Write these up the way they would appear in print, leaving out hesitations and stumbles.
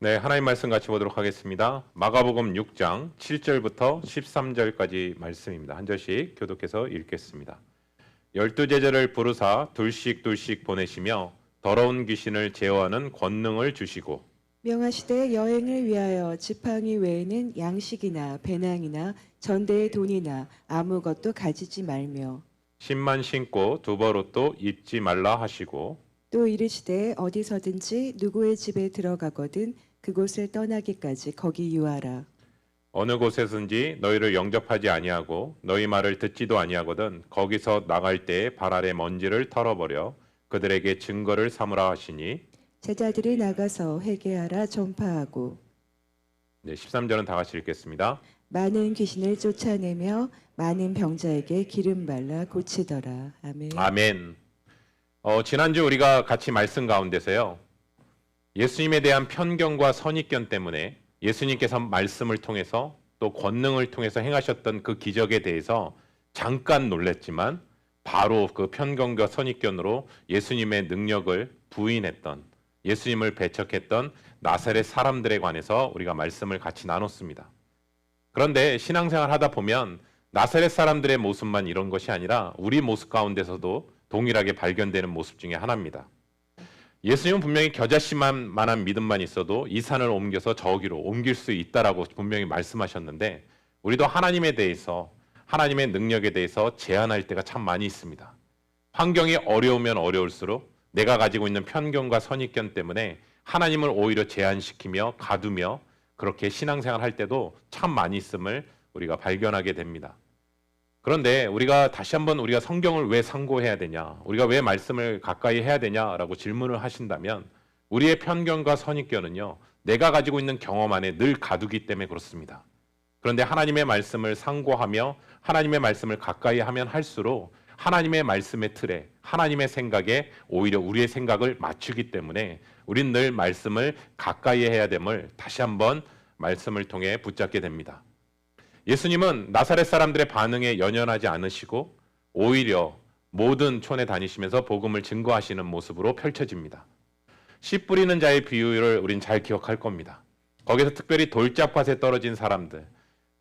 네, 하나님 말씀 같이 보도록 하겠습니다. 마가복음 6장 7절부터 13절까지 말씀입니다. 한 절씩 교독해서 읽겠습니다. 12제자를 부르사 둘씩 보내시며 더러운 귀신을 제어하는 권능을 주시고 명하시되 여행을 위하여 지팡이 외에는 양식이나 배낭이나 전대의 돈이나 아무것도 가지지 말며 신만 신고 두벌옷도 입지 말라 하시고 또 이르시되 어디서든지 누구의 집에 들어가거든 그곳을 떠나기까지 거기 유하라. 어느 곳에서든지 너희를 영접하지 아니하고 너희 말을 듣지도 아니하거든 거기서 나갈 때에 발 아래 먼지를 털어버려 그들에게 증거를 삼으라 하시니. 제자들이 나가서 회개하라 전파하고 네, 13절은 다 같이 읽겠습니다. 많은 귀신을 쫓아내며 많은 병자에게 기름 발라 고치더라. 아멘. 아멘. 지난주 우리가 같이 말씀 가운데서요, 예수님에 대한 편견과 선입견 때문에 예수님께서 말씀을 통해서 또 권능을 통해서 행하셨던 그 기적에 대해서 잠깐 놀랬지만 바로 그 편견과 선입견으로 예수님의 능력을 부인했던, 예수님을 배척했던 나사렛 사람들에 관해서 우리가 말씀을 같이 나눴습니다. 그런데 신앙생활 하다 보면 나사렛 사람들의 모습만 이런 것이 아니라 우리 모습 가운데서도 동일하게 발견되는 모습 중에 하나입니다. 예수님은 분명히 겨자씨만한 믿음만 있어도 이 산을 옮겨서 저기로 옮길 수 있다라고 분명히 말씀하셨는데 우리도 하나님에 대해서, 하나님의 능력에 대해서 제한할 때가 참 많이 있습니다. 환경이 어려우면 어려울수록 내가 가지고 있는 편견과 선입견 때문에 하나님을 오히려 제한시키며 가두며 그렇게 신앙생활 할 때도 참 많이 있음을 우리가 발견하게 됩니다. 그런데 우리가 다시 한번 우리가 성경을 왜 상고해야 되냐, 우리가 왜 말씀을 가까이 해야 되냐라고 질문을 하신다면 우리의 편견과 선입견은요, 내가 가지고 있는 경험 안에 늘 가두기 때문에 그렇습니다. 그런데 하나님의 말씀을 상고하며 하나님의 말씀을 가까이 하면 할수록 하나님의 말씀의 틀에, 하나님의 생각에 오히려 우리의 생각을 맞추기 때문에 우린 늘 말씀을 가까이 해야 됨을 다시 한번 말씀을 통해 붙잡게 됩니다. 예수님은 나사렛 사람들의 반응에 연연하지 않으시고 오히려 모든 촌에 다니시면서 복음을 증거하시는 모습으로 펼쳐집니다. 씨 뿌리는 자의 비유를 우린 잘 기억할 겁니다. 거기서 특별히 돌짝밭에 떨어진 사람들,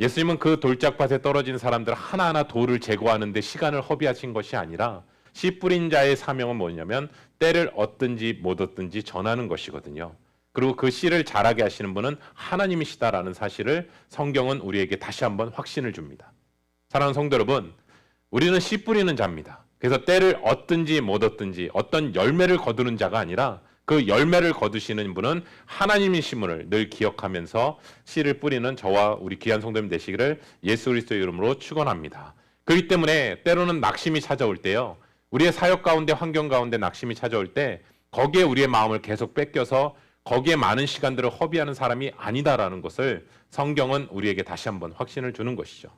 예수님은 그 돌짝밭에 떨어진 사람들 하나하나 돌을 제거하는 데 시간을 허비하신 것이 아니라 씨 뿌린 자의 사명은 뭐냐면 때를 얻든지 못 얻든지 전하는 것이거든요. 그리고 그 씨를 자라게 하시는 분은 하나님이시다라는 사실을 성경은 우리에게 다시 한번 확신을 줍니다. 사랑하는 성도 여러분, 우리는 씨 뿌리는 자입니다. 그래서 때를 얻든지 못 얻든지 어떤 열매를 거두는 자가 아니라 그 열매를 거두시는 분은 하나님이심을 늘 기억하면서 씨를 뿌리는 저와 우리 귀한 성도님 되시기를 예수 그리스도의 이름으로 축원합니다. 그렇기 때문에 때로는 낙심이 찾아올 때요, 우리의 사역 가운데 환경 가운데 낙심이 찾아올 때 거기에 우리의 마음을 계속 뺏겨서 거기에 많은 시간들을 허비하는 사람이 아니다라는 것을 성경은 우리에게 다시 한번 확신을 주는 것이죠.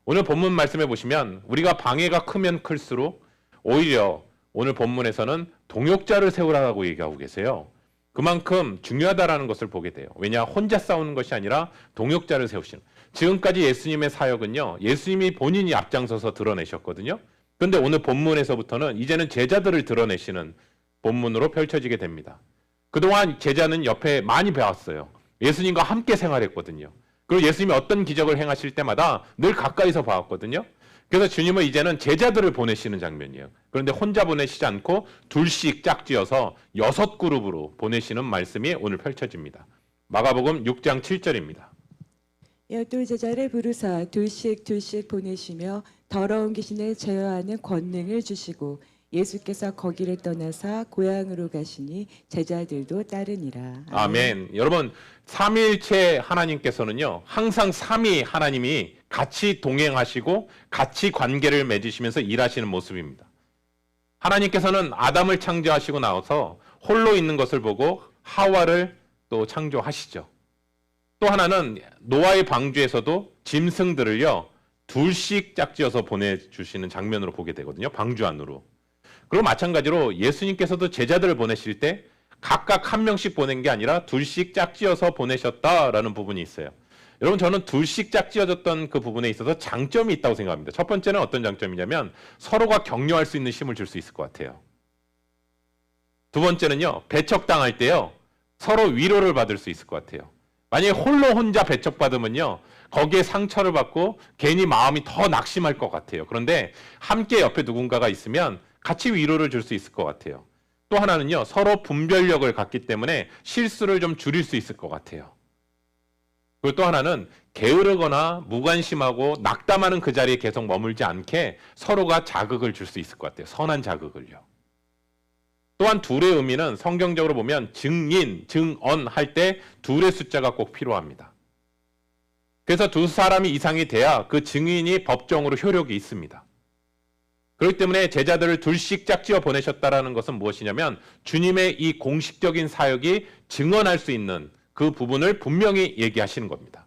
오늘 본문 말씀해 보시면 우리가 방해가 크면 클수록 오히려 오늘 본문에서는 동역자를 세우라고 얘기하고 계세요. 그만큼 중요하다라는 것을 보게 돼요. 왜냐, 혼자 싸우는 것이 아니라 동역자를 세우시는. 지금까지 예수님의 사역은요, 예수님이 본인이 앞장서서 드러내셨거든요. 그런데 오늘 본문에서부터는 이제는 제자들을 드러내시는 본문으로 펼쳐지게 됩니다. 그동안 제자는 옆에 많이 배웠어요. 예수님과 함께 생활했거든요. 그리고 예수님이 어떤 기적을 행하실 때마다 늘 가까이서 봐왔거든요. 그래서 주님은 이제는 제자들을 보내시는 장면이에요. 그런데 혼자 보내시지 않고 둘씩 짝지어서 6그룹으로 보내시는 말씀이 오늘 펼쳐집니다. 마가복음 6장 7절입니다. 12제자를 부르사 둘씩 보내시며 더러운 귀신을 제어하는 권능을 주시고 예수께서 거기를 떠나사 고향으로 가시니 제자들도 따르니라. 아멘. 여러분, 삼위일체 하나님께서는요, 항상 삼위 하나님이 같이 동행하시고 같이 관계를 맺으시면서 일하시는 모습입니다. 하나님께서는 아담을 창조하시고 나서 홀로 있는 것을 보고 하와를 또 창조하시죠. 또 하나는 노아의 방주에서도 짐승들을요, 둘씩 짝지어서 보내주시는 장면으로 보게 되거든요. 방주 안으로. 그리고 마찬가지로 예수님께서도 제자들을 보내실 때 각각 한 명씩 보낸 게 아니라 둘씩 짝지어서 보내셨다라는 부분이 있어요. 여러분, 저는 둘씩 짝지어졌던 그 부분에 있어서 장점이 있다고 생각합니다. 첫 번째는 어떤 장점이냐면 서로가 격려할 수 있는 힘을 줄 수 있을 것 같아요. 두 번째는요, 배척당할 때요, 서로 위로를 받을 수 있을 것 같아요. 만약에 혼자 배척받으면요, 거기에 상처를 받고 괜히 마음이 더 낙심할 것 같아요. 그런데 함께 옆에 누군가가 있으면 같이 위로를 줄 수 있을 것 같아요. 또 하나는요, 서로 분별력을 갖기 때문에 실수를 좀 줄일 수 있을 것 같아요. 그리고 또 하나는 게으르거나 무관심하고 낙담하는 그 자리에 계속 머물지 않게 서로가 자극을 줄 수 있을 것 같아요. 선한 자극을요. 또한 둘의 의미는 성경적으로 보면 증인, 증언 할 때 둘의 숫자가 꼭 필요합니다. 그래서 두 사람이 이상이 돼야 그 증인이 법정으로 효력이 있습니다. 그렇기 때문에 제자들을 둘씩 짝지어 보내셨다라는 것은 무엇이냐면 주님의 이 공식적인 사역이 증언할 수 있는 그 부분을 분명히 얘기하시는 겁니다.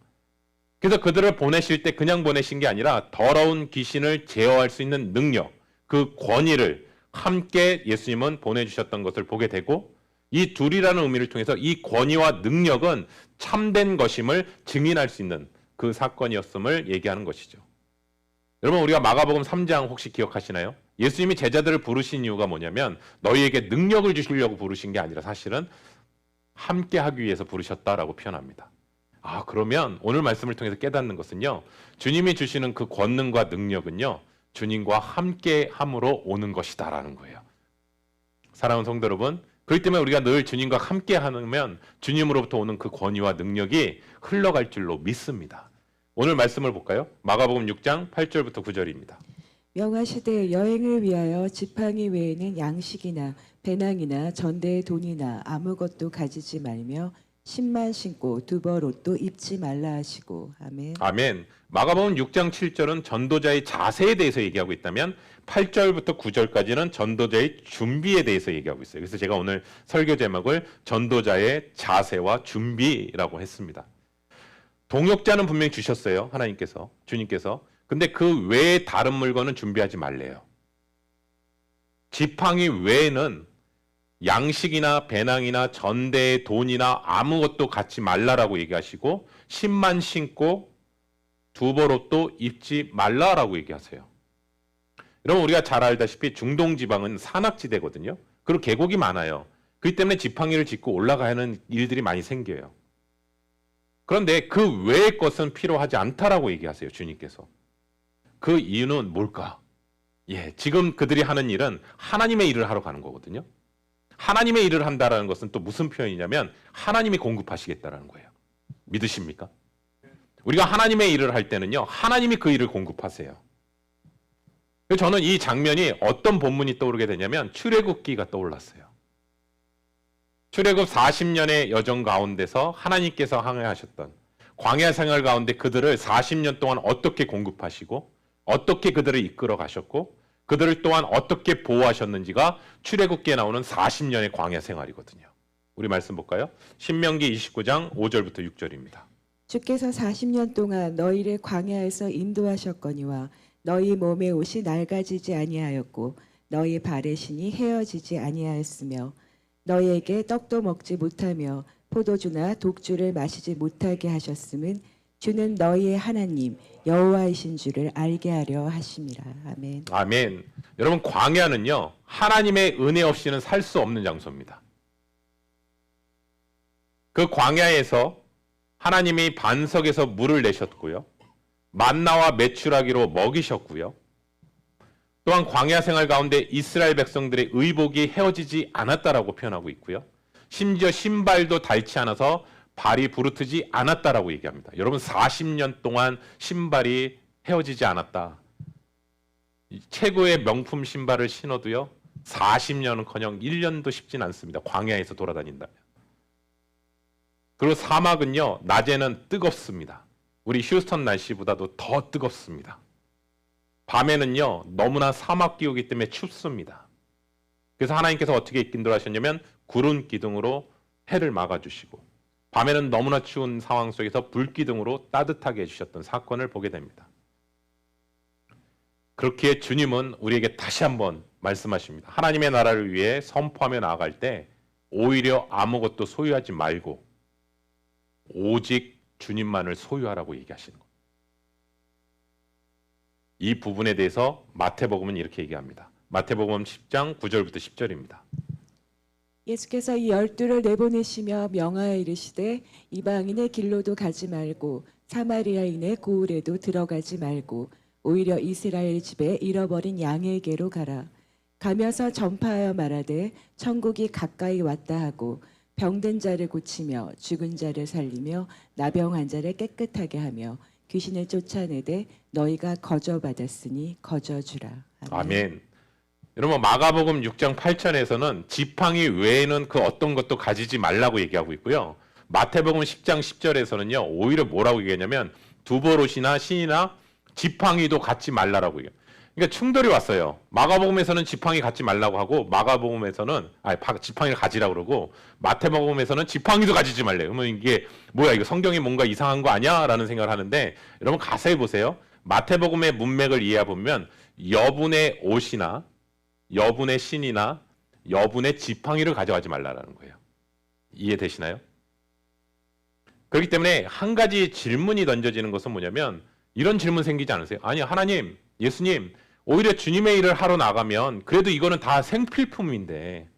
그래서 그들을 보내실 때 그냥 보내신 게 아니라 더러운 귀신을 제어할 수 있는 능력, 그 권위를 함께 예수님은 보내주셨던 것을 보게 되고, 이 둘이라는 의미를 통해서 이 권위와 능력은 참된 것임을 증인할 수 있는 그 사건이었음을 얘기하는 것이죠. 여러분, 우리가 마가복음 3장 혹시 기억하시나요? 예수님이 제자들을 부르신 이유가 뭐냐면 너희에게 능력을 주시려고 부르신 게 아니라 사실은 함께 하기 위해서 부르셨다라고 표현합니다. 그러면 오늘 말씀을 통해서 깨닫는 것은요, 주님이 주시는 그 권능과 능력은요, 주님과 함께 함으로 오는 것이다라는 거예요. 사랑하는 성도 여러분, 그렇기 때문에 우리가 늘 주님과 함께 하면 주님으로부터 오는 그 권위와 능력이 흘러갈 줄로 믿습니다. 오늘 말씀을 볼까요? 마가복음 6장 8절부터 9절입니다. 명하시되 여행을 위하여 지팡이 외에는 양식이나 배낭이나 전대의 돈이나 아무것도 가지지 말며 신만 신고 두벌 옷도 입지 말라 하시고. 아멘. 아멘. 마가복음 6장 7절은 전도자의 자세에 대해서 얘기하고 있다면 8절부터 9절까지는 전도자의 준비에 대해서 얘기하고 있어요. 그래서 제가 오늘 설교 제목을 전도자의 자세와 준비라고 했습니다. 동역자는 분명히 주셨어요. 하나님께서, 주님께서. 근데 그 외에 다른 물건은 준비하지 말래요. 지팡이 외에는 양식이나 배낭이나 전대의 돈이나 아무것도 갖지 말라라고 얘기하시고, 신만 신고 두벌 옷도 입지 말라라고 얘기하세요. 여러분, 우리가 잘 알다시피 중동 지방은 산악지대거든요. 그리고 계곡이 많아요. 그렇기 때문에 지팡이를 짚고 올라가야 하는 일들이 많이 생겨요. 그런데 그 외의 것은 필요하지 않다라고 얘기하세요, 주님께서. 그 이유는 뭘까? 지금 그들이 하는 일은 하나님의 일을 하러 가는 거거든요. 하나님의 일을 한다라는 것은 또 무슨 표현이냐면 하나님이 공급하시겠다라는 거예요. 믿으십니까? 우리가 하나님의 일을 할 때는요, 하나님이 그 일을 공급하세요. 저는 이 장면이 어떤 본문이 떠오르게 되냐면 출애굽기가 떠올랐어요. 출애굽 40년의 여정 가운데서 하나님께서 항해하셨던 광야 생활 가운데 그들을 40년 동안 어떻게 공급하시고 어떻게 그들을 이끌어 가셨고 그들을 또한 어떻게 보호하셨는지가 출애굽기에 나오는 40년의 광야 생활이거든요. 우리 말씀 볼까요? 신명기 29장 5절부터 6절입니다. 주께서 40년 동안 너희를 광야에서 인도하셨거니와 너희 몸의 옷이 낡아지지 아니하였고 너희 발의 신이 헤어지지 아니하였으며 너희에게 떡도 먹지 못하며 포도주나 독주를 마시지 못하게 하셨음은 주는 너희의 하나님 여호와이신 줄을 알게 하려 하심이라. 아멘. 아멘. 여러분, 광야는요, 하나님의 은혜 없이는 살 수 없는 장소입니다. 그 광야에서 하나님이 반석에서 물을 내셨고요, 만나와 메추라기로 먹이셨고요, 또한 광야 생활 가운데 이스라엘 백성들의 의복이 헤어지지 않았다라고 표현하고 있고요, 심지어 신발도 닳지 않아서 발이 부르트지 않았다라고 얘기합니다. 여러분, 40년 동안 신발이 헤어지지 않았다. 최고의 명품 신발을 신어도요, 40년은커녕 1년도 쉽진 않습니다. 광야에서 돌아다닌다면. 그리고 사막은요, 낮에는 뜨겁습니다. 우리 휴스턴 날씨보다도 더 뜨겁습니다. 밤에는요, 너무나 사막 기후이기 때문에 춥습니다. 그래서 하나님께서 어떻게 인도하셨냐면 구름 기둥으로 해를 막아주시고 밤에는 너무나 추운 상황 속에서 불 기둥으로 따뜻하게 해주셨던 사건을 보게 됩니다. 그렇기에 주님은 우리에게 다시 한번 말씀하십니다. 하나님의 나라를 위해 선포하며 나아갈 때 오히려 아무것도 소유하지 말고 오직 주님만을 소유하라고 얘기하시는 겁니다. 이 부분에 대해서 마태복음은 이렇게 얘기합니다. 마태복음 10장 9절부터 10절입니다. 예수께서 이 12를 내보내시며 명하여 이르시되 이방인의 길로도 가지 말고 사마리아인의 고을에도 들어가지 말고 오히려 이스라엘 집에 잃어버린 양에게로 가라. 가면서 전파하여 말하되 천국이 가까이 왔다 하고 병든 자를 고치며 죽은 자를 살리며 나병 자를 깨끗하게 하며 귀신을 쫓아내되 너희가 거저받았으니 거저주라. 아멘. 여러분 마가복음 6장 8절에서는 지팡이 외에는 그 어떤 것도 가지지 말라고 얘기하고 있고요. 마태복음 10장 10절에서는요. 오히려 뭐라고 얘기하냐면 두보롯이나 신이나 지팡이도 갖지 말라라고 얘기해요. 그러니까 충돌이 왔어요. 마가복음에서는 지팡이 갖지 말라고 하고 마가복음에서는 지팡이를 가지라고 그러고 마태복음에서는 지팡이도 가지지 말래요. 그러면 이게 뭐야 이거 성경이 뭔가 이상한 거 아니야? 라는 생각을 하는데 여러분 가세히 보세요. 마태복음의 문맥을 이해해 보면 여분의 옷이나 여분의 신이나 여분의 지팡이를 가져가지 말라라는 거예요. 이해되시나요? 그렇기 때문에 한 가지 질문이 던져지는 것은 뭐냐면 이런 질문 생기지 않으세요? 아니 하나님, 예수님 오히려 주님의 일을 하러 나가면 그래도 이거는 다 생필품인데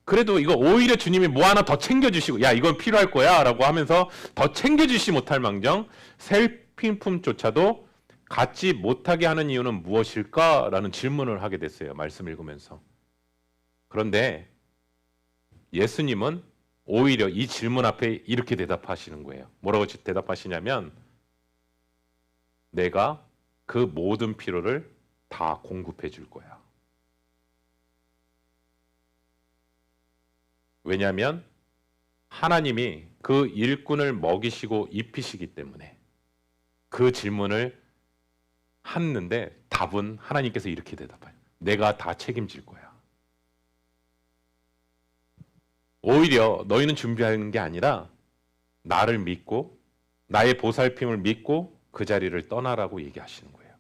그래도 이거 오히려 주님이 뭐 하나 더 챙겨주시고 야 이건 필요할 거야 라고 하면서 더 챙겨주시 못할 망정 생필품조차도 갖지 못하게 하는 이유는 무엇일까라는 질문을 하게 됐어요. 말씀 읽으면서. 그런데 예수님은 오히려 이 질문 앞에 이렇게 대답하시는 거예요. 뭐라고 대답하시냐면 내가 그 모든 필요를 다 공급해 줄 거야. 왜냐하면 하나님이 그 일꾼을 먹이시고 입히시기 때문에 그 질문을 했는데 답은 하나님께서 이렇게 대답해요. 내가 다 책임질 거야. 오히려 너희는 준비하는 게 아니라 나를 믿고 나의 보살핌을 믿고 그 자리를 떠나라고 얘기하시는 거예요.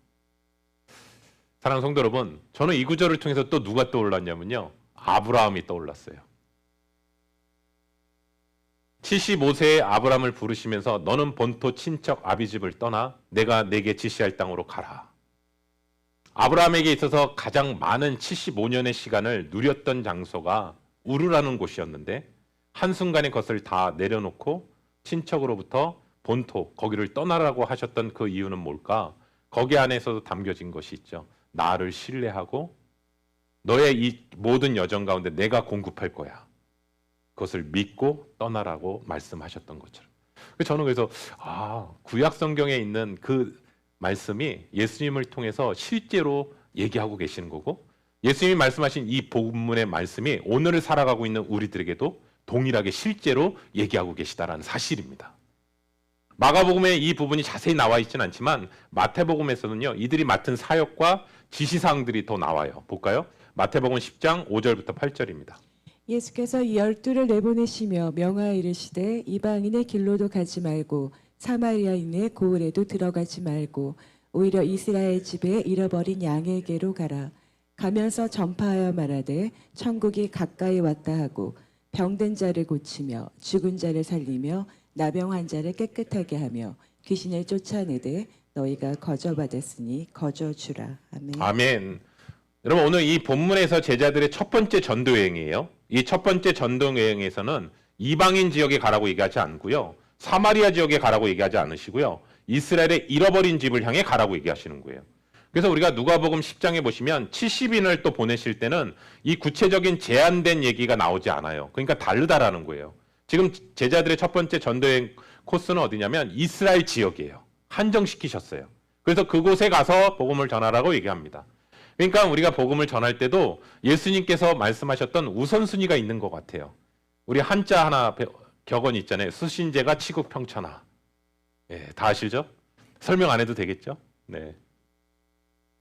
사랑하는 성도 여러분, 저는 이 구절을 통해서 또 누가 떠올랐냐면요. 아브라함이 떠올랐어요. 75세의 아브라함을 부르시면서 너는 본토 친척 아비집을 떠나 내가 내게 지시할 땅으로 가라. 아브라함에게 있어서 가장 많은 75년의 시간을 누렸던 장소가 우르라는 곳이었는데 한순간에 그것을 다 내려놓고 친척으로부터 본토 거기를 떠나라고 하셨던 그 이유는 뭘까? 거기 안에서도 담겨진 것이 있죠. 나를 신뢰하고 너의 이 모든 여정 가운데 내가 공급할 거야. 그것을 믿고 떠나라고 말씀하셨던 것처럼. 저는 그래서 구약 성경에 있는 그 말씀이 예수님을 통해서 실제로 얘기하고 계시는 거고 예수님이 말씀하신 이 본문의 말씀이 오늘을 살아가고 있는 우리들에게도 동일하게 실제로 얘기하고 계시다라는 사실입니다. 마가복음에 이 부분이 자세히 나와 있지는 않지만 마태복음에서는요. 이들이 맡은 사역과 지시사항들이 더 나와요. 볼까요? 마태복음 10장 5절부터 8절입니다. 예수께서 12를 내보내시며 명하여 이르시되 이방인의 길로도 가지 말고 사마리아인의 고을에도 들어가지 말고 오히려 이스라엘 집에 잃어버린 양에게로 가라. 가면서 전파하여 말하되 천국이 가까이 왔다 하고 병든 자를 고치며 죽은 자를 살리며 나병 자를 깨끗하게 하며 귀신을 쫓아내되 너희가 거저받았으니 거저주라. 아멘. 아멘. 여러분 오늘 이 본문에서 제자들의 첫 번째 전도 여행이에요. 이 첫 번째 전도 여행에서는 이방인 지역에 가라고 얘기하지 않고요. 사마리아 지역에 가라고 얘기하지 않으시고요. 이스라엘의 잃어버린 집을 향해 가라고 얘기하시는 거예요. 그래서 우리가 누가복음 10장에 보시면 70인을 또 보내실 때는 이 구체적인 제한된 얘기가 나오지 않아요. 그러니까 다르다라는 거예요. 지금 제자들의 첫 번째 전도여행 코스는 어디냐면 이스라엘 지역이에요. 한정시키셨어요. 그래서 그곳에 가서 복음을 전하라고 얘기합니다. 그러니까 우리가 복음을 전할 때도 예수님께서 말씀하셨던 우선순위가 있는 것 같아요. 우리 한자 하나 격언 있잖아요. 수신제가 치국평천하. 다 아시죠? 설명 안 해도 되겠죠? 네.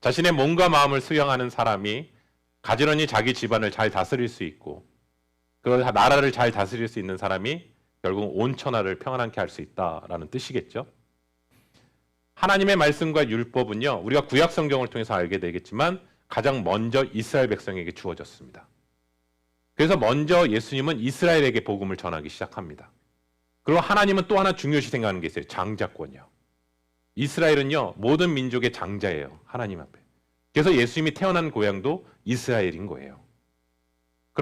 자신의 몸과 마음을 수양하는 사람이 가지런히 자기 집안을 잘 다스릴 수 있고 그 나라를 잘 다스릴 수 있는 사람이 결국 온 천하를 평안하게 할 수 있다라는 뜻이겠죠. 하나님의 말씀과 율법은요. 우리가 구약 성경을 통해서 알게 되겠지만 가장 먼저 이스라엘 백성에게 주어졌습니다. 그래서 먼저 예수님은 이스라엘에게 복음을 전하기 시작합니다. 그리고 하나님은 또 하나 중요시 생각하는 게 있어요. 장자권이요. 이스라엘은요. 모든 민족의 장자예요. 하나님 앞에. 그래서 예수님이 태어난 고향도 이스라엘인 거예요.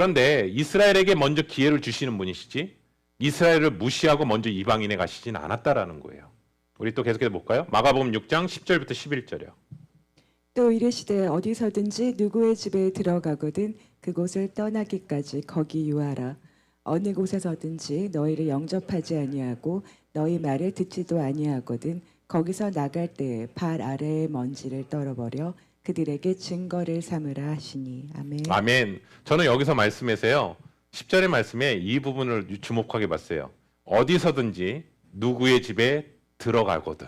그런데 이스라엘에게 먼저 기회를 주시는 분이시지 이스라엘을 무시하고 먼저 이방인에 가시진 않았다라는 거예요. 우리 또 계속해서 볼까요? 마가복음 6장 10절부터 11절이요. 또 이르시되 어디서든지 누구의 집에 들어가거든 그곳을 떠나기까지 거기 유하라. 어느 곳에서든지 너희를 영접하지 아니하고 너희 말을 듣지도 아니하거든 거기서 나갈 때에 발 아래의 먼지를 떨어버려 그들에게 증거를 삼으라 하시니. 아멘. 아멘. 저는 여기서 말씀에서요. 10절의 말씀에 이 부분을 주목하게 봤어요. 어디서든지 누구의 집에 들어가거든.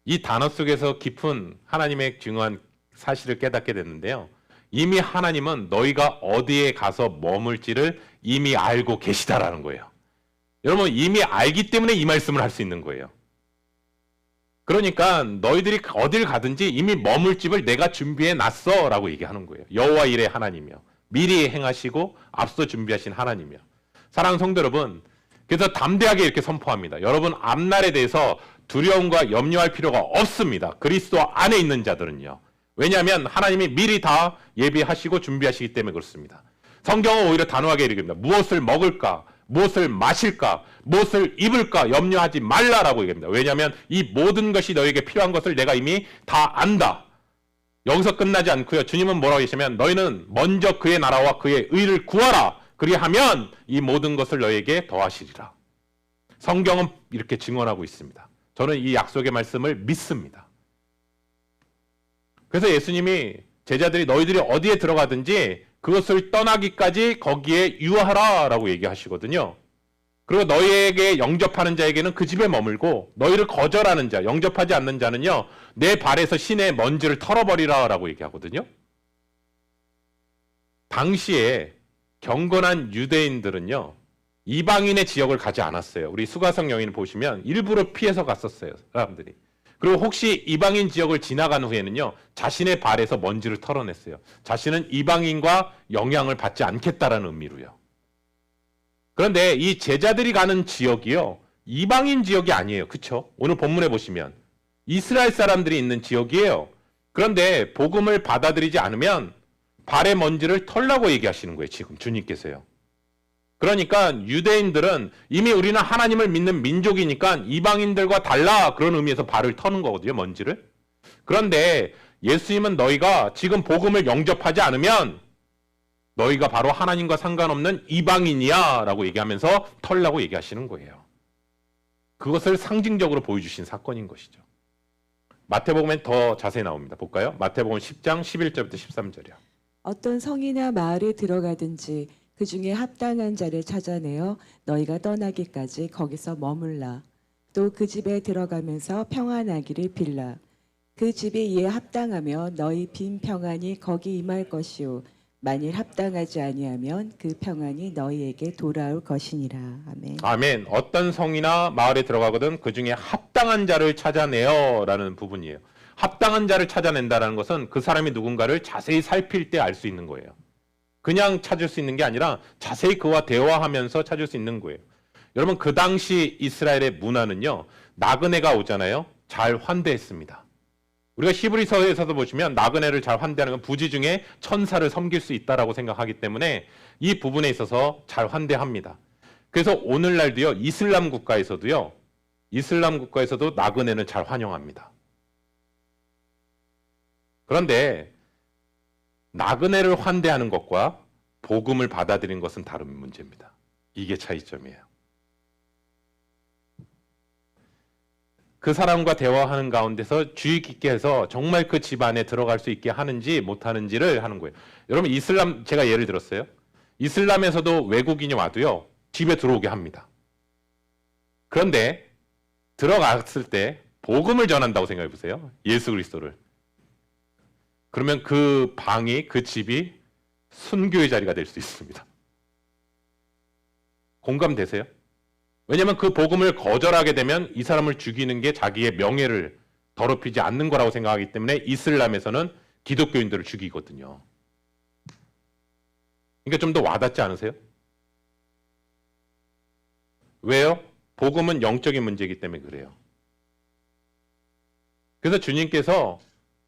이 단어 속에서 깊은 하나님의 중요한 사실을 깨닫게 됐는데요. 이미 하나님은 너희가 어디에 가서 머물지를 이미 알고 계시다라는 거예요. 여러분 이미 알기 때문에 이 말씀을 할 수 있는 거예요. 그러니까 너희들이 어딜 가든지 이미 머물 집을 내가 준비해 놨어라고 얘기하는 거예요. 여호와 일의 하나님이요. 미리 행하시고 앞서 준비하신 하나님이요. 사랑하는 성도 여러분, 그래서 담대하게 이렇게 선포합니다. 여러분 앞날에 대해서 두려움과 염려할 필요가 없습니다. 그리스도 안에 있는 자들은요. 왜냐하면 하나님이 미리 다 예비하시고 준비하시기 때문에 그렇습니다. 성경은 오히려 단호하게 얘기합니다. 무엇을 먹을까? 무엇을 마실까? 무엇을 입을까? 염려하지 말라라고 얘기합니다. 왜냐하면 이 모든 것이 너에게 필요한 것을 내가 이미 다 안다. 여기서 끝나지 않고요. 주님은 뭐라고 하시냐면 너희는 먼저 그의 나라와 그의 의를 구하라. 그리하면 이 모든 것을 너에게 더하시리라. 성경은 이렇게 증언하고 있습니다. 저는 이 약속의 말씀을 믿습니다. 그래서 예수님이 제자들이 너희들이 어디에 들어가든지 그것을 떠나기까지 거기에 유하라라고 얘기하시거든요. 그리고 너희에게 영접하는 자에게는 그 집에 머물고 너희를 거절하는 자, 영접하지 않는 자는요. 내 발에서 신의 먼지를 털어버리라라고 얘기하거든요. 당시에 경건한 유대인들은요. 이방인의 지역을 가지 않았어요. 우리 수가성 여인을 보시면 일부러 피해서 갔었어요. 사람들이. 그리고 혹시 이방인 지역을 지나간 후에는요. 자신의 발에서 먼지를 털어냈어요. 자신은 이방인과 영향을 받지 않겠다라는 의미로요. 그런데 이 제자들이 가는 지역이요. 이방인 지역이 아니에요. 그렇죠? 오늘 본문에 보시면 이스라엘 사람들이 있는 지역이에요. 그런데 복음을 받아들이지 않으면 발의 먼지를 털라고 얘기하시는 거예요. 지금 주님께서요. 그러니까 유대인들은 이미 우리는 하나님을 믿는 민족이니까 이방인들과 달라 그런 의미에서 발을 터는 거거든요. 먼지를. 그런데 예수님은 너희가 지금 복음을 영접하지 않으면 너희가 바로 하나님과 상관없는 이방인이야 라고 얘기하면서 털라고 얘기하시는 거예요. 그것을 상징적으로 보여주신 사건인 것이죠. 마태복음엔 더 자세히 나옵니다. 볼까요? 마태복음 10장 11절부터 13절이요. 어떤 성이나 마을에 들어가든지 그 중에 합당한 자를 찾아내어 너희가 떠나기까지 거기서 머물라. 또 그 집에 들어가면서 평안하기를 빌라. 그 집이 이에 합당하며 너희 빈 평안이 거기 임할 것이요 만일 합당하지 아니하면 그 평안이 너희에게 돌아올 것이니라. 아멘. 아멘. 어떤 성이나 마을에 들어가거든 그 중에 합당한 자를 찾아내어라는 부분이에요. 합당한 자를 찾아낸다는 것은 그 사람이 누군가를 자세히 살필 때 알 수 있는 거예요. 그냥 찾을 수 있는 게 아니라 자세히 그와 대화하면서 찾을 수 있는 거예요. 여러분 그 당시 이스라엘의 문화는요. 나그네가 오잖아요. 잘 환대했습니다. 우리가 히브리서에서도 보시면 나그네를 잘 환대하는 건 부지 중에 천사를 섬길 수 있다라고 생각하기 때문에 이 부분에 있어서 잘 환대합니다. 그래서 오늘날도요. 이슬람 국가에서도 나그네는 잘 환영합니다. 그런데 나그네를 환대하는 것과 복음을 받아들이는 것은 다른 문제입니다. 이게 차이점이에요. 그 사람과 대화하는 가운데서 주의 깊게 해서 정말 그 집 안에 들어갈 수 있게 하는지 못하는지를 하는 거예요. 여러분 이슬람 제가 예를 들었어요. 이슬람에서도 외국인이 와도요. 집에 들어오게 합니다. 그런데 들어갔을 때 복음을 전한다고 생각해 보세요. 예수 그리스도를. 그러면 그 방이 그 집이 순교의 자리가 될 수 있습니다. 공감되세요? 왜냐하면 그 복음을 거절하게 되면 이 사람을 죽이는 게 자기의 명예를 더럽히지 않는 거라고 생각하기 때문에 이슬람에서는 기독교인들을 죽이거든요. 그러니까 좀 더 와닿지 않으세요? 왜요? 복음은 영적인 문제이기 때문에 그래요. 그래서 주님께서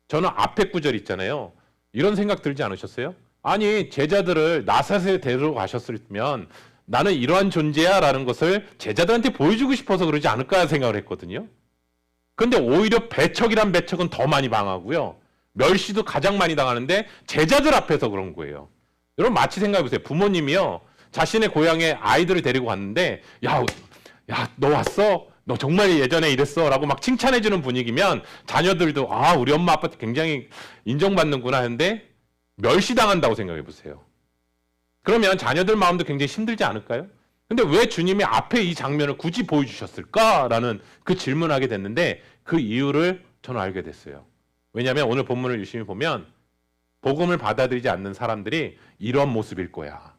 저는 앞에 구절 있잖아요. 이런 생각 들지 않으셨어요? 아니 제자들을 나사렛에 데려가셨으면 나는 이러한 존재야라는 것을 제자들한테 보여주고 싶어서 그러지 않을까 생각을 했거든요. 근데 오히려 배척이란 배척은 더 많이 당하고요. 멸시도 가장 많이 당하는데 제자들 앞에서 그런 거예요. 여러분 마치 생각해 보세요. 부모님이요. 자신의 고향에 아이들을 데리고 갔는데 야, 너 왔어? 너 정말 예전에 이랬어? 라고 막 칭찬해주는 분위기면 자녀들도 아, 우리 엄마 아빠한테 굉장히 인정받는구나 하는데 멸시당한다고 생각해 보세요. 그러면 자녀들 마음도 굉장히 힘들지 않을까요? 근데 왜 주님이 앞에 이 장면을 굳이 보여주셨을까라는 그 질문을 하게 됐는데 그 이유를 저는 알게 됐어요. 왜냐하면 오늘 본문을 유심히 보면 복음을 받아들이지 않는 사람들이 이런 모습일 거야.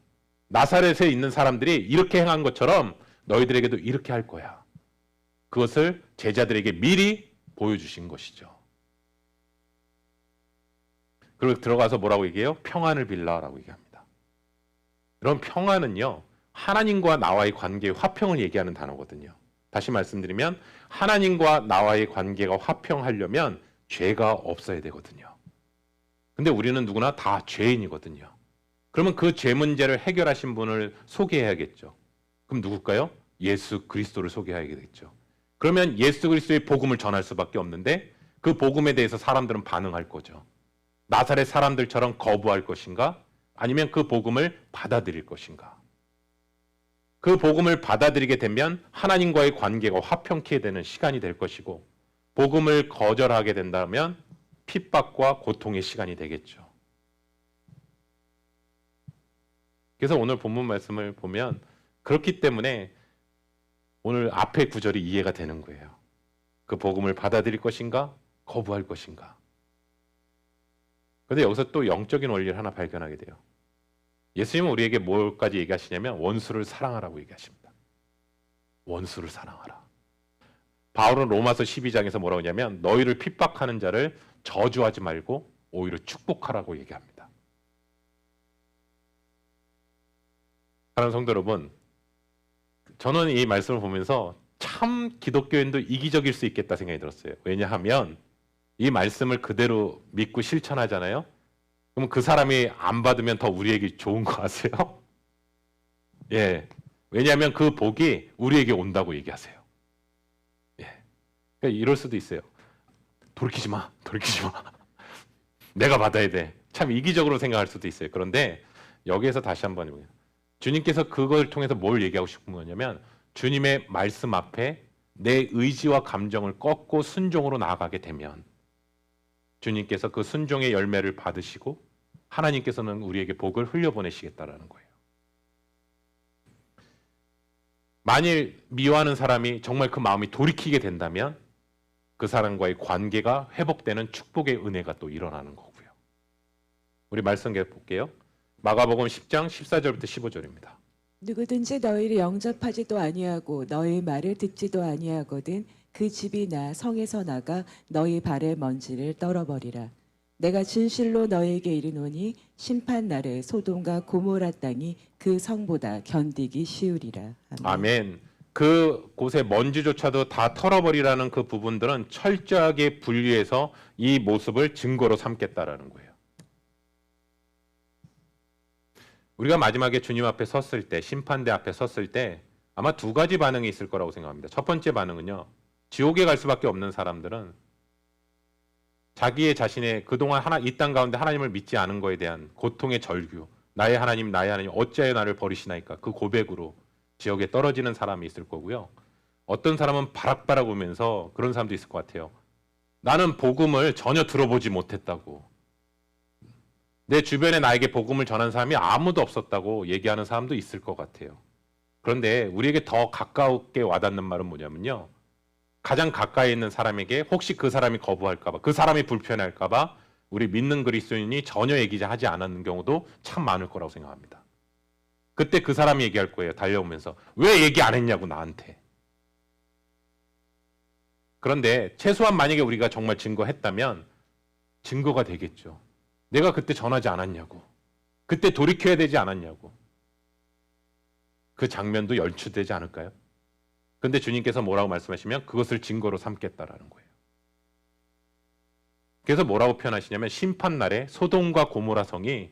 나사렛에 있는 사람들이 이렇게 행한 것처럼 너희들에게도 이렇게 할 거야. 그것을 제자들에게 미리 보여주신 것이죠. 그리고 들어가서 뭐라고 얘기해요? 평안을 빌라라고 얘기합니다. 그럼 평안은요. 하나님과 나와의 관계의 화평을 얘기하는 단어거든요. 다시 말씀드리면 하나님과 나와의 관계가 화평하려면 죄가 없어야 되거든요. 근데 우리는 누구나 다 죄인이거든요. 그러면 그 죄 문제를 해결하신 분을 소개해야겠죠. 그럼 누굴까요? 예수 그리스도를 소개해야겠죠. 그러면 예수 그리스도의 복음을 전할 수밖에 없는데 그 복음에 대해서 사람들은 반응할 거죠. 나사렛 사람들처럼 거부할 것인가? 아니면 그 복음을 받아들일 것인가? 그 복음을 받아들이게 되면 하나님과의 관계가 화평케 되는 시간이 될 것이고 복음을 거절하게 된다면 핍박과 고통의 시간이 되겠죠. 그래서 오늘 본문 말씀을 보면 그렇기 때문에 오늘 앞의 구절이 이해가 되는 거예요. 그 복음을 받아들일 것인가? 거부할 것인가? 그런데 여기서 또 영적인 원리를 하나 발견하게 돼요. 예수님은 우리에게 뭘까지 얘기하시냐면 원수를 사랑하라고 얘기하십니다. 원수를 사랑하라. 바울은 로마서 12장에서 뭐라고 하냐면 너희를 핍박하는 자를 저주하지 말고 오히려 축복하라고 얘기합니다. 사랑하는 성도 여러분, 저는 이 말씀을 보면서 참 기독교인도 이기적일 수 있겠다 생각이 들었어요. 왜냐하면 이 말씀을 그대로 믿고 실천하잖아요. 그럼 그 사람이 안 받으면 더 우리에게 좋은 거 아세요? 예. 왜냐하면 그 복이 우리에게 온다고 얘기하세요. 예. 그러니까 이럴 수도 있어요. 돌이키지 마. 내가 받아야 돼. 참 이기적으로 생각할 수도 있어요. 그런데 여기에서 다시 한번 해보세요. 주님께서 그걸 통해서 뭘 얘기하고 싶은 거냐면 주님의 말씀 앞에 내 의지와 감정을 꺾고 순종으로 나아가게 되면 주님께서 그 순종의 열매를 받으시고 하나님께서는 우리에게 복을 흘려보내시겠다라는 거예요. 만일 미워하는 사람이 정말 그 마음이 돌이키게 된다면 그 사람과의 관계가 회복되는 축복의 은혜가 또 일어나는 거고요. 우리 말씀 계속 볼게요. 마가복음 10장 14절부터 15절입니다. 누구든지 너희를 영접하지도 아니하고 너희 말을 듣지도 아니하거든 그 집이나 성에서 나가 너희 발의 먼지를 떨어버리라. 내가 진실로 너희에게 이르노니 심판 날에 소돔과 고모라 땅이 그 성보다 견디기 쉬우리라. 아멘. 그 곳의 먼지조차도 다 털어버리라는 그 부분들은 철저하게 분리해서 이 모습을 증거로 삼겠다라는 거예요. 우리가 마지막에 주님 앞에 섰을 때, 심판대 앞에 섰을 때 아마 두 가지 반응이 있을 거라고 생각합니다. 첫 번째 반응은요. 지옥에 갈 수밖에 없는 사람들은 자기의 자신의 그동안 이 땅 가운데 하나님을 믿지 않은 거에 대한 고통의 절규, 나의 하나님 어찌하여 나를 버리시나이까, 그 고백으로 지옥에 떨어지는 사람이 있을 거고요. 어떤 사람은 바락바락 울면서 그런 사람도 있을 것 같아요. 나는 복음을 전혀 들어보지 못했다고, 내 주변에 나에게 복음을 전한 사람이 아무도 없었다고 얘기하는 사람도 있을 것 같아요. 그런데 우리에게 더 가깝게 와닿는 말은 뭐냐면요. 가장 가까이 있는 사람에게 혹시 그 사람이 거부할까 봐, 그 사람이 불편할까 봐 우리 믿는 그리스도인이 전혀 얘기하지 않았는 경우도 참 많을 거라고 생각합니다. 그때 그 사람이 얘기할 거예요. 달려오면서 왜 얘기 안 했냐고 나한테. 그런데 최소한 만약에 우리가 정말 증거했다면 증거가 되겠죠. 내가 그때 전하지 않았냐고, 그때 돌이켜야 되지 않았냐고. 그 장면도 연출되지 않을까요? 그런데 주님께서 뭐라고 말씀하시면 그것을 증거로 삼겠다라는 거예요. 그래서 뭐라고 표현하시냐면 심판날에 소돔과 고모라 성이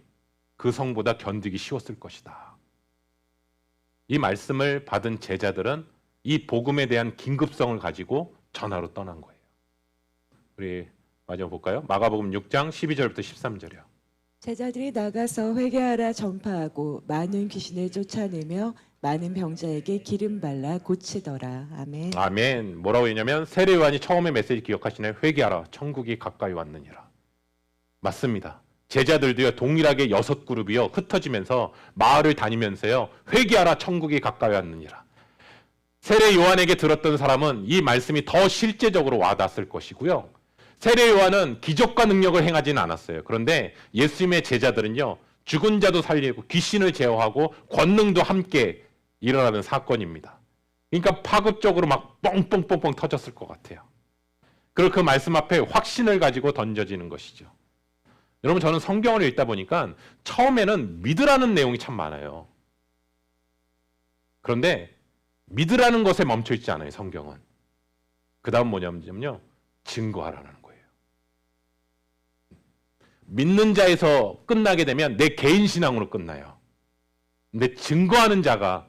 그 성보다 견디기 쉬웠을 것이다. 이 말씀을 받은 제자들은 이 복음에 대한 긴급성을 가지고 전하로 떠난 거예요. 우리 마지막 볼까요? 마가복음 6장 12절부터 13절이요. 제자들이 나가서 회개하라 전파하고 많은 귀신을 쫓아내며 많은 병자에게 기름 발라 고치더라. 아멘. 아멘. 뭐라고 했냐면 세례 요한이 처음에 메시지 기억하시나요? 회개하라 천국이 가까이 왔느니라. 맞습니다. 제자들도요 동일하게 6그룹이요 흩어지면서 마을을 다니면서요 회개하라 천국이 가까이 왔느니라. 세례 요한에게 들었던 사람은 이 말씀이 더 실제적으로 와닿았을 것이고요. 세례 요한은 기적과 능력을 행하지는 않았어요. 그런데 예수님의 제자들은요 죽은 자도 살리고 귀신을 제어하고 권능도 함께 일어나는 사건입니다. 그러니까 파급적으로 막 뻥뻥뻥뻥 터졌을 것 같아요. 그리고 그 말씀 앞에 확신을 가지고 던져지는 것이죠. 여러분, 저는 성경을 읽다 보니까 처음에는 믿으라는 내용이 참 많아요. 그런데 믿으라는 것에 멈춰 있지 않아요, 성경은. 그 다음 뭐냐면요, 증거하라는 거예요. 믿는 자에서 끝나게 되면 내 개인 신앙으로 끝나요. 근데 증거하는 자가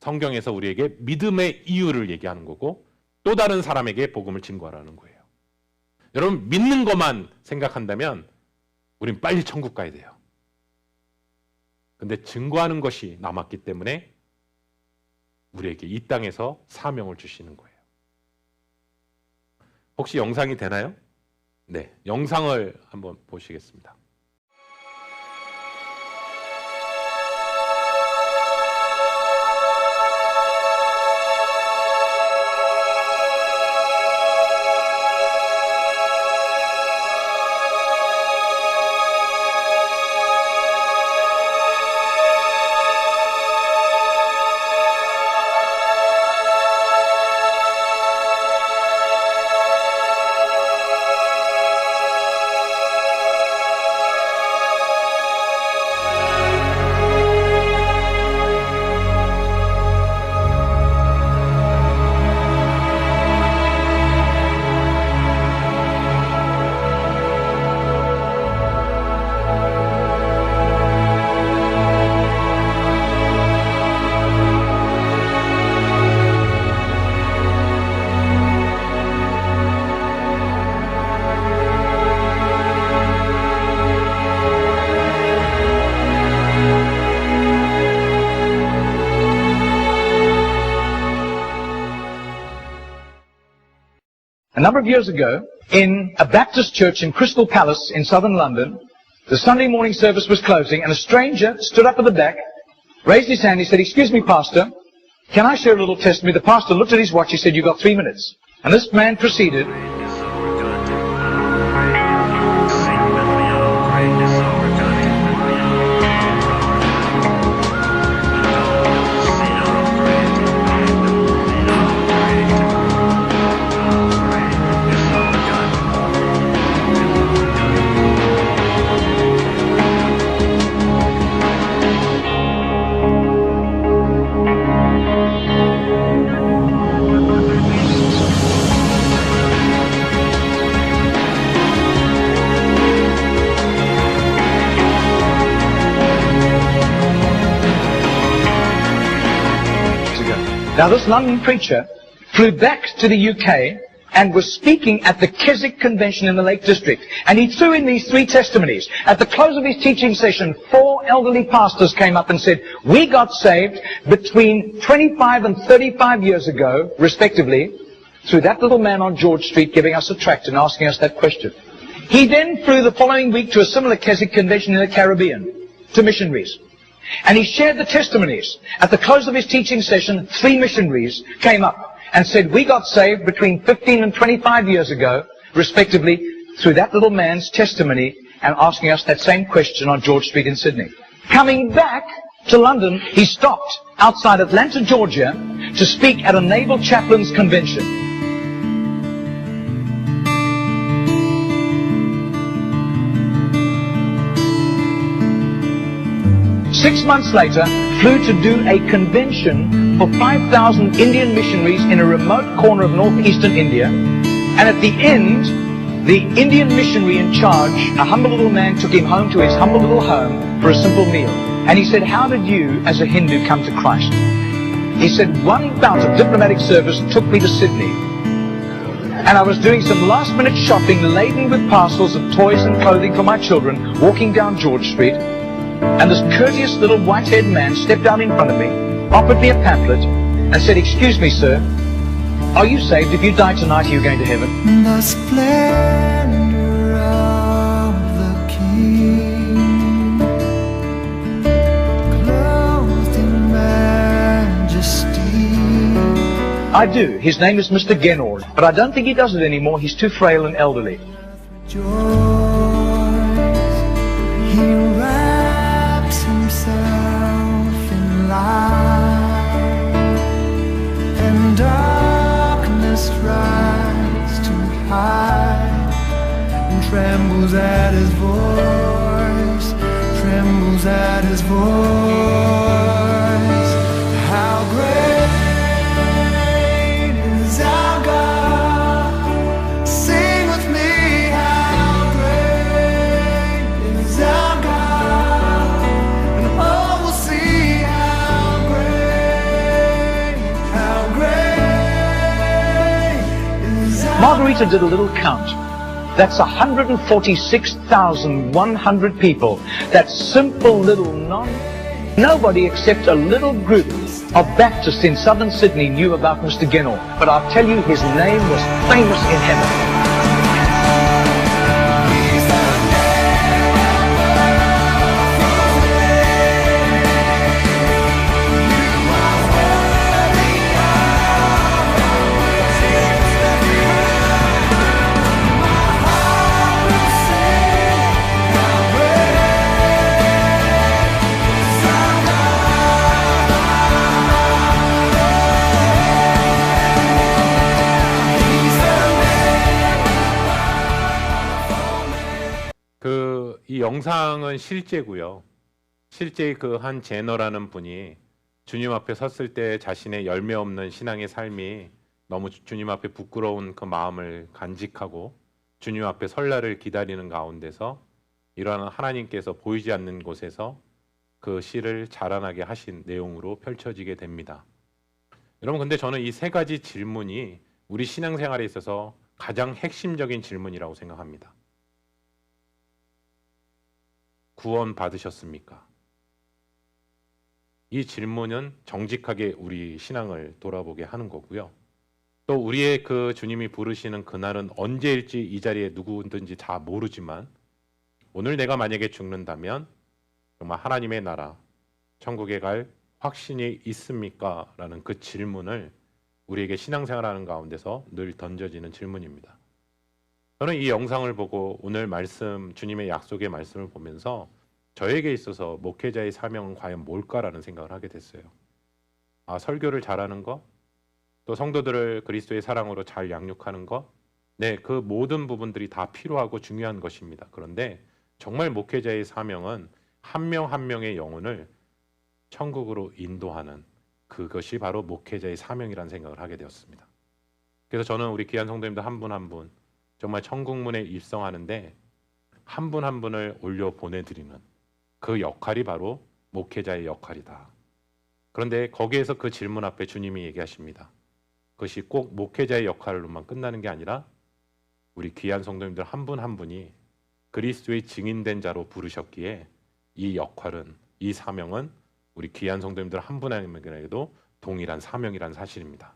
성경에서 우리에게 믿음의 이유를 얘기하는 거고 또 다른 사람에게 복음을 증거하라는 거예요. 여러분, 믿는 것만 생각한다면 우린 빨리 천국 가야 돼요. 근데 증거하는 것이 남았기 때문에 우리에게 이 땅에서 사명을 주시는 거예요. 혹시 영상이 되나요? 네, 영상을 한번 보시겠습니다. A number of years ago, in a Baptist church in Crystal Palace in southern London, the Sunday morning service was closing, and a stranger stood up at the back, raised his hand, he said, "Excuse me, Pastor, can I share a little testimony?" The pastor looked at his watch, he said, "You've got 3 minutes." And this man proceeded, now this London preacher flew back to the UK and was speaking at the Keswick Convention in the Lake District. And he threw in these 3 testimonies. At the close of his teaching session, 4 elderly pastors came up and said, "We got saved between 25 and 35 years ago, respectively, through that little man on George Street giving us a tract and asking us that question." He then flew the following week to a similar Keswick Convention in the Caribbean, to missionaries. And he shared the testimonies. At the close of his teaching session, 3 missionaries came up and said, "We got saved between 15 and 25 years ago, respectively, through that little man's testimony and asking us that same question on George Street in Sydney." Coming back to London, he stopped outside Atlanta, Georgia, to speak at a Naval Chaplains Convention. 6 months later, flew to do a convention for 5,000 Indian missionaries in a remote corner of northeastern India. And at the end, the Indian missionary in charge, a humble little man, took him home to his humble little home for a simple meal. And he said, how did you, as a Hindu, come to Christ? He said, one bout of diplomatic service took me to Sydney. And I was doing some last-minute shopping laden with parcels of toys and clothing for my children, walking down George Street. And this courteous little white-haired man stepped down in front of me, offered me a pamphlet, and said, excuse me, sir, are you saved? If you die tonight, are you going to heaven? The splendor of the King, clothed in majesty. I do. His name is Mr. Genord, but I don't think he does it anymore. He's too frail and elderly. Joys, he wraps himself in light, and darkness rise to hide, and trembles at his voice, trembles at his voice. How great is our God? Sing with me, how great is our God? And all will see how great is our Margarita did a little count. That's 146,100 people. That simple little nobody except a little group of Baptists in southern Sydney knew about Mr. Genord. But I'll tell you, his name was famous in heaven. 이 영상은 실제고요. 실제 그 한 제너라는 분이 주님 앞에 섰을 때 자신의 열매 없는 신앙의 삶이 너무 주님 앞에 부끄러운 그 마음을 간직하고 주님 앞에 설날을 기다리는 가운데서 이러한 하나님께서 보이지 않는 곳에서 그 시를 자라나게 하신 내용으로 펼쳐지게 됩니다. 여러분, 근데 저는 이 세 가지 질문이 우리 신앙생활에 있어서 가장 핵심적인 질문이라고 생각합니다. 구원 받으셨습니까? 이 질문은 정직하게 우리 신앙을 돌아보게 하는 거고요. 또 우리의 그 주님이 부르시는 그날은 언제일지 이 자리에 누구든지 다 모르지만 오늘 내가 만약에 죽는다면 정말 하나님의 나라, 천국에 갈 확신이 있습니까? 라는 그 질문을 우리에게 신앙생활하는 가운데서 늘 던져지는 질문입니다. 저는 이 영상을 보고 오늘 말씀, 주님의 약속의 말씀을 보면서 저에게 있어서 목회자의 사명은 과연 뭘까라는 생각을 하게 됐어요. 설교를 잘하는 것, 또 성도들을 그리스도의 사랑으로 잘 양육하는 것, 네, 그 모든 부분들이 다 필요하고 중요한 것입니다. 그런데 정말 목회자의 사명은 한 명 한 명의 영혼을 천국으로 인도하는 그것이 바로 목회자의 사명이라는 생각을 하게 되었습니다. 그래서 저는 우리 귀한 성도님들 한 분 한 분 정말 천국문에 입성하는데 한 분 한 분을 올려 보내드리는 그 역할이 바로 목회자의 역할이다. 그런데 거기에서 그 질문 앞에 주님이 얘기하십니다. 그것이 꼭 목회자의 역할로만 끝나는 게 아니라 우리 귀한 성도님들 한 분 한 분이 그리스도의 증인된 자로 부르셨기에 이 역할은, 이 사명은 우리 귀한 성도님들 한 분 한 분에게도 동일한 사명이라는 사실입니다.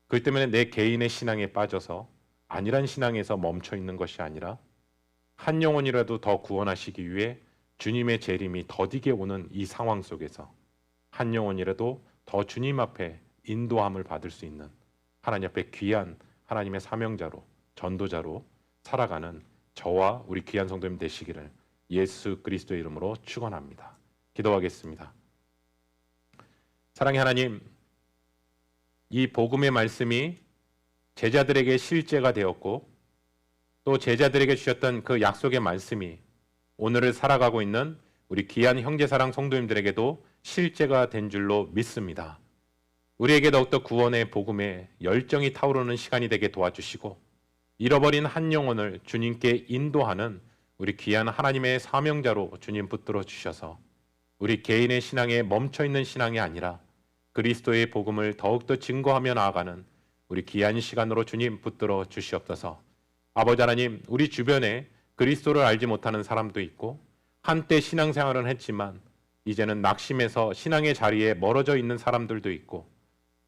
그렇기 때문에 내 개인의 신앙에 빠져서 안일한 신앙에서 멈춰 있는 것이 아니라 한 영혼이라도 더 구원하시기 위해 주님의 재림이 더디게 오는 이 상황 속에서 한 영혼이라도 더 주님 앞에 인도함을 받을 수 있는 하나님 앞에 귀한 하나님의 사명자로, 전도자로 살아가는 저와 우리 귀한 성도님 되시기를 예수 그리스도의 이름으로 축원합니다. 기도하겠습니다. 사랑의 하나님, 이 복음의 말씀이 제자들에게 실제가 되었고 또 제자들에게 주셨던 그 약속의 말씀이 오늘을 살아가고 있는 우리 귀한 형제사랑 성도님들에게도 실제가 된 줄로 믿습니다. 우리에게 더욱더 구원의 복음에 열정이 타오르는 시간이 되게 도와주시고 잃어버린 한 영혼을 주님께 인도하는 우리 귀한 하나님의 사명자로 주님 붙들어 주셔서 우리 개인의 신앙에 멈춰있는 신앙이 아니라 그리스도의 복음을 더욱더 증거하며 나아가는 우리 귀한 시간으로 주님 붙들어 주시옵소서. 아버지 하나님, 우리 주변에 그리스도를 알지 못하는 사람도 있고 한때 신앙생활은 했지만 이제는 낙심해서 신앙의 자리에 멀어져 있는 사람들도 있고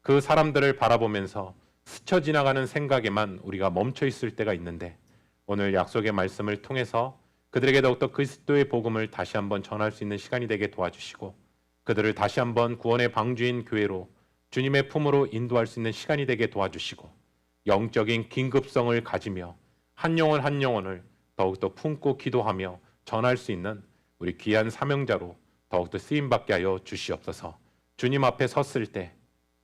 그 사람들을 바라보면서 스쳐 지나가는 생각에만 우리가 멈춰 있을 때가 있는데 오늘 약속의 말씀을 통해서 그들에게 더욱더 그리스도의 복음을 다시 한번 전할 수 있는 시간이 되게 도와주시고 그들을 다시 한번 구원의 방주인 교회로 주님의 품으로 인도할 수 있는 시간이 되게 도와주시고 영적인 긴급성을 가지며 한 영혼 한 영혼을 더욱더 품고 기도하며 전할 수 있는 우리 귀한 사명자로 더욱더 쓰임받게 하여 주시옵소서. 주님 앞에 섰을 때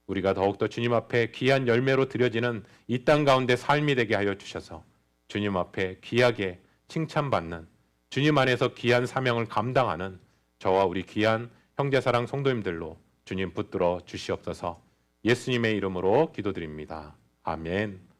우리가 더욱더 주님 앞에 귀한 열매로 드려지는 이 땅 가운데 삶이 되게 하여 주셔서 주님 앞에 귀하게 칭찬받는 주님 안에서 귀한 사명을 감당하는 저와 우리 귀한 형제사랑 성도님들로 주님 붙들어 주시옵소서. 예수님의 이름으로 기도드립니다. 아멘.